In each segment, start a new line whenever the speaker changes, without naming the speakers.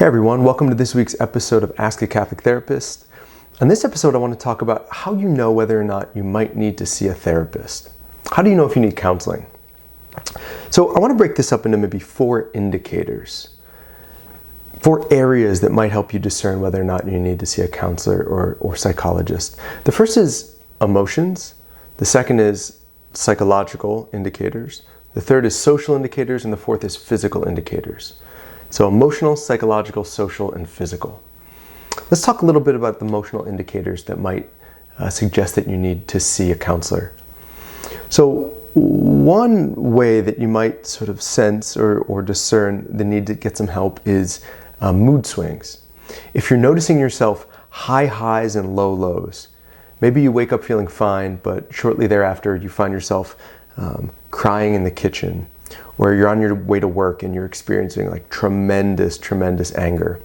Hey everyone, welcome to this week's episode of Ask a Catholic Therapist. On this episode, I want to talk about how you know whether or not you might need to see a therapist. How do you know if you need counseling? So I want to break this up into maybe four indicators, four areas that might help you discern whether or not you need to see a counselor or psychologist. The first is emotions. The second is psychological indicators. The third is social indicators, and the fourth is physical indicators. So emotional, psychological, social, and physical. Let's talk a little bit about the emotional indicators that might suggest that you need to see a counselor. So one way that you might sort of sense or discern the need to get some help is mood swings. If you're noticing yourself high highs and low lows, maybe you wake up feeling fine, but shortly thereafter you find yourself crying in the kitchen, or you're on your way to work and you're experiencing like tremendous anger.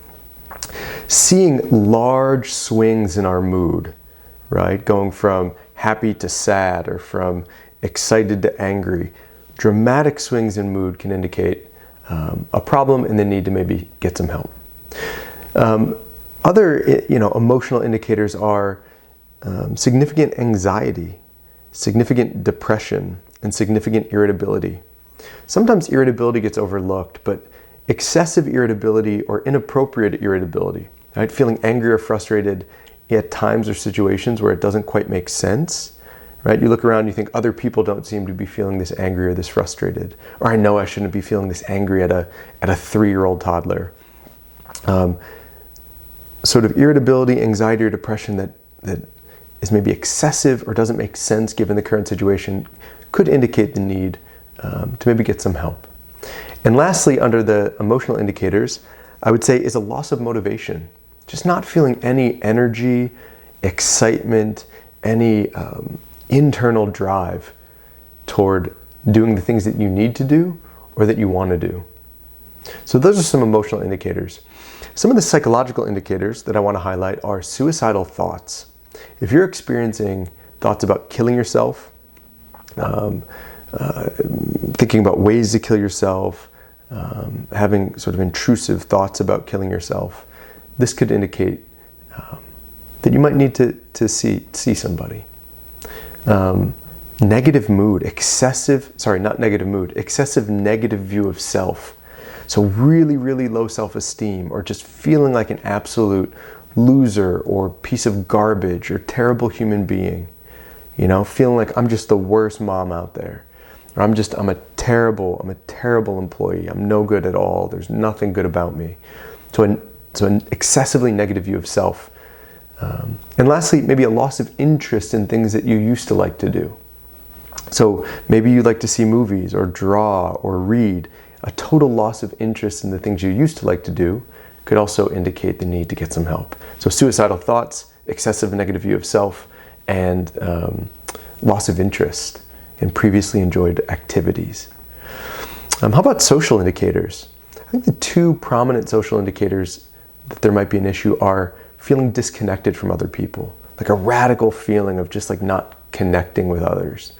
Seeing large swings in our mood, right? Going from happy to sad or from excited to angry. Dramatic swings in mood can indicate a problem and the need to maybe get some help. Other emotional indicators are significant anxiety, significant depression, and significant irritability. Sometimes irritability gets overlooked, but excessive irritability or inappropriate irritability, right? Feeling angry or frustrated at times or situations where it doesn't quite make sense, right? You look around and you think other people don't seem to be feeling this angry or this frustrated, or I know I shouldn't be feeling this angry at a 3-year-old toddler. Sort of irritability, anxiety, or depression that is maybe excessive or doesn't make sense given the current situation could indicate the need to maybe get some help. And lastly, under the emotional indicators, I would say is a loss of motivation. Just not feeling any energy, excitement, any internal drive toward doing the things that you need to do or that you want to do. So those are some emotional indicators. Some of the psychological indicators that I want to highlight are suicidal thoughts. If you're experiencing thoughts about killing yourself, thinking about ways to kill yourself, having sort of intrusive thoughts about killing yourself, this could indicate that you might need to see somebody. Excessive negative view of self. So really low self-esteem, or just feeling like an absolute loser or piece of garbage or terrible human being. You know, feeling like I'm just the worst mom out there. Or I'm a terrible employee. I'm no good at all. There's nothing good about me. So an excessively negative view of self. And lastly, maybe a loss of interest in things that you used to like to do. So maybe you like to see movies or draw or read. A total loss of interest in the things you used to like to do could also indicate the need to get some help. So suicidal thoughts, excessive negative view of self, and loss of interest in previously enjoyed activities. How about social indicators? I think the two prominent social indicators that there might be an issue are feeling disconnected from other people, like a radical feeling of just like not connecting with others.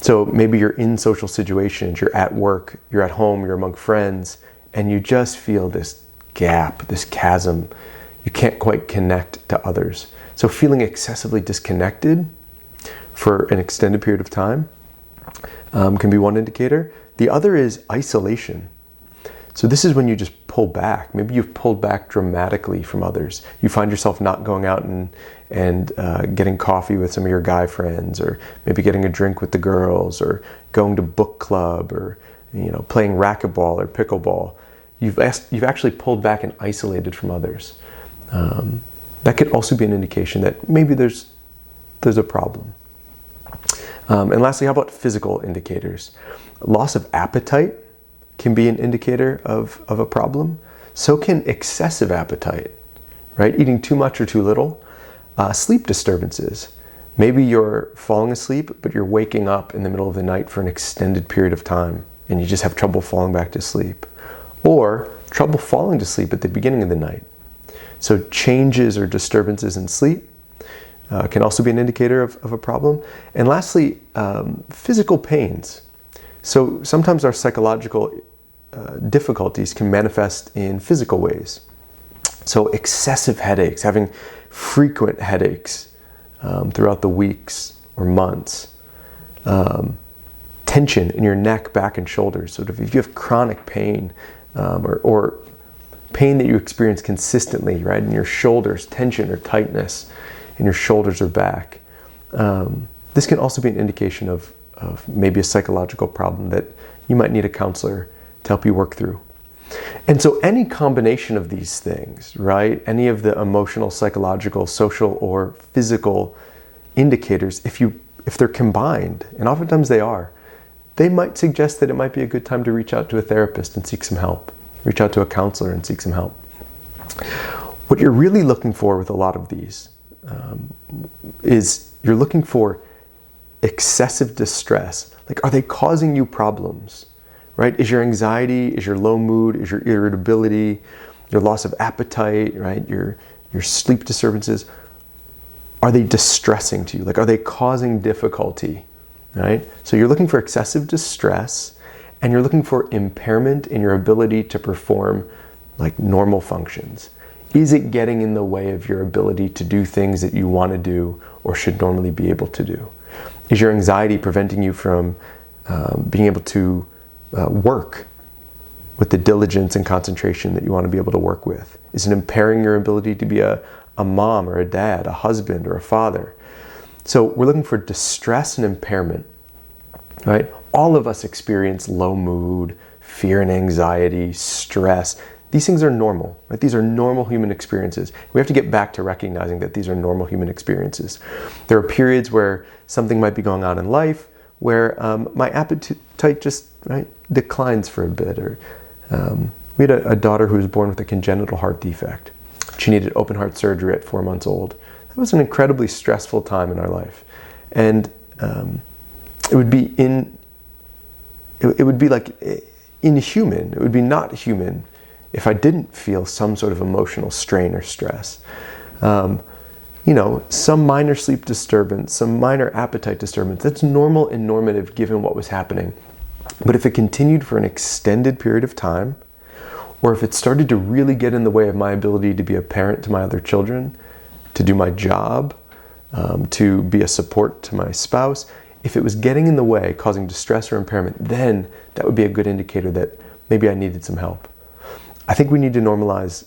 So maybe you're in social situations, you're at work, you're at home, you're among friends, and you just feel this gap, this chasm. You can't quite connect to others. So feeling excessively disconnected for an extended period of time can be one indicator. The other is isolation. So this is when you just pull back. Maybe you've pulled back dramatically from others. You find yourself not going out and getting coffee with some of your guy friends, or maybe getting a drink with the girls, or going to book club, or playing racquetball or pickleball. You've actually pulled back and isolated from others. That could also be an indication that maybe there's a problem. And lastly, how about physical indicators? Loss of appetite can be an indicator of a problem. So can excessive appetite, right? Eating too much or too little. Sleep disturbances. Maybe you're falling asleep, but you're waking up in the middle of the night for an extended period of time, and you just have trouble falling back to sleep. Or trouble falling to sleep at the beginning of the night. So changes or disturbances in sleep can also be an indicator of a problem. And lastly, physical pains. So sometimes our psychological difficulties can manifest in physical ways. So excessive headaches, having frequent headaches throughout the weeks or months, tension in your neck, back, and shoulders. So if you have chronic pain or pain that you experience consistently, right, in your shoulders, tension or tightness in your shoulders or back, this can also be an indication of maybe a psychological problem that you might need a counselor to help you work through. And so any combination of these things, right, any of the emotional, psychological, social, or physical indicators, if they're combined, and oftentimes they are, they might suggest that it might be a good time to reach out to a therapist and seek some help. Reach out to a counselor and seek some help. What you're really looking for with a lot of these is you're looking for excessive distress. Like, are they causing you problems? Right? Is your anxiety, is your low mood, is your irritability, your loss of appetite, right? Your sleep disturbances, are they distressing to you? Like, are they causing difficulty? Right? So you're looking for excessive distress, and you're looking for impairment in your ability to perform like normal functions. Is it getting in the way of your ability to do things that you want to do or should normally be able to do? Is your anxiety preventing you from being able to work with the diligence and concentration that you want to be able to work with? Is it impairing your ability to be a mom or a dad, a husband or a father? So we're looking for distress and impairment, right? All of us experience low mood, fear and anxiety, stress. These things are normal, right? These are normal human experiences. We have to get back to recognizing that these are normal human experiences. There are periods where something might be going on in life where my appetite just declines for a bit. Or we had a daughter who was born with a congenital heart defect. She needed open heart surgery at 4 months old. That was an incredibly stressful time in our life, and it would be like inhuman. It would be not human if I didn't feel some sort of emotional strain or stress. Some minor sleep disturbance, some minor appetite disturbance, that's normal and normative given what was happening. But if it continued for an extended period of time, or if it started to really get in the way of my ability to be a parent to my other children, to do my job, to be a support to my spouse, if it was getting in the way, causing distress or impairment, then that would be a good indicator that maybe I needed some help. I think we need to normalize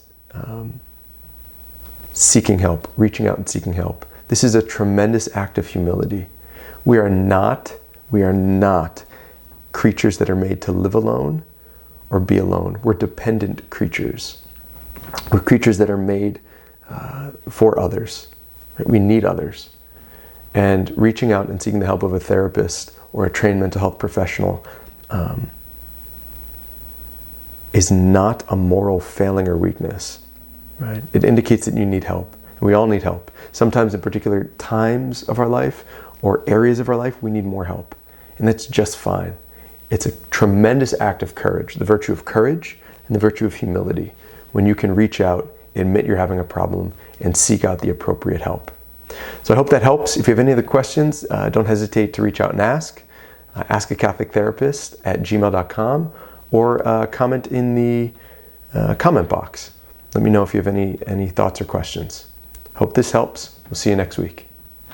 seeking help, reaching out and seeking help. This is a tremendous act of humility. We are not creatures that are made to live alone or be alone. We're dependent creatures. We're creatures that are made for others. Right? We need others. And reaching out and seeking the help of a therapist or a trained mental health professional is not a moral failing or weakness. Right? It indicates that you need help. And we all need help. Sometimes in particular times of our life or areas of our life, we need more help. And that's just fine. It's a tremendous act of courage, the virtue of courage and the virtue of humility, when you can reach out, admit you're having a problem, and seek out the appropriate help. So I hope that helps. If you have any other questions, don't hesitate to reach out and ask. Ask a Catholic Therapist at gmail.com, or comment in the comment box. Let me know if you have any thoughts or questions. Hope this helps. We'll see you next week.